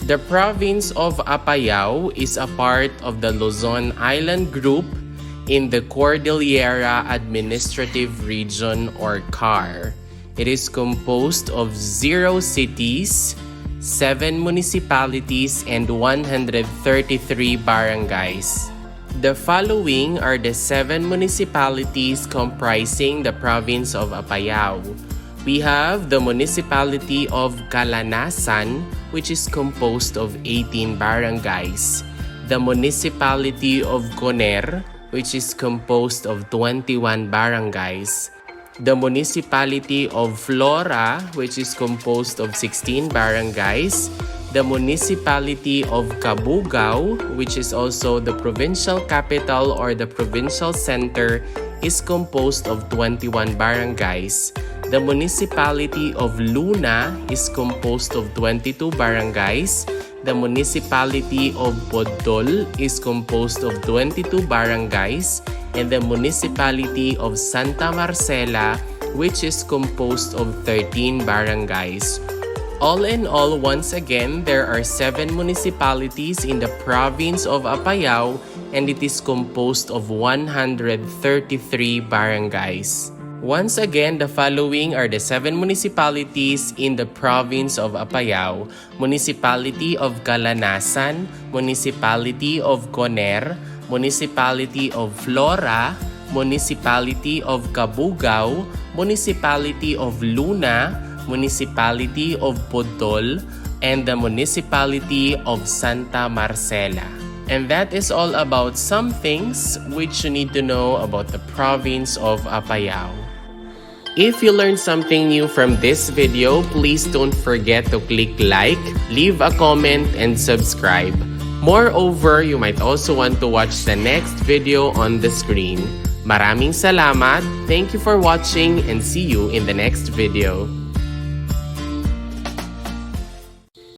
The province of Apayao is a part of the Luzon Island Group in the Cordillera Administrative Region or CAR. It is composed of 0 cities, 7 municipalities, and 133 barangays. The following are the 7 municipalities comprising the province of Apayao. We have the municipality of Calanasan, which is composed of 18 barangays. The municipality of Coner, which is composed of 21 barangays. The municipality of Flora, which is composed of 16 barangays. The municipality of Cabugao, which is also the provincial capital or the provincial center, is composed of 21 barangays. The municipality of Luna is composed of 22 barangays. The municipality of Bodol is composed of 22 barangays. And the municipality of Santa Marcela, which is composed of 13 barangays. All in all, once again, there are 7 municipalities in the province of Apayao, and it is composed of 133 barangays. Once again, the following are the 7 municipalities in the province of Apayao: Municipality of Calanasan, Municipality of Coner, Municipality of Flora, Municipality of Cabugao, Municipality of Luna, Municipality of Bodol, and the Municipality of Santa Marcela. And that is all about some things which you need to know about the province of Apayao. If you learned something new from this video, please don't forget to click like, leave a comment, and subscribe. Moreover, you might also want to watch the next video on the screen. Maraming salamat, thank you for watching, and see you in the next video.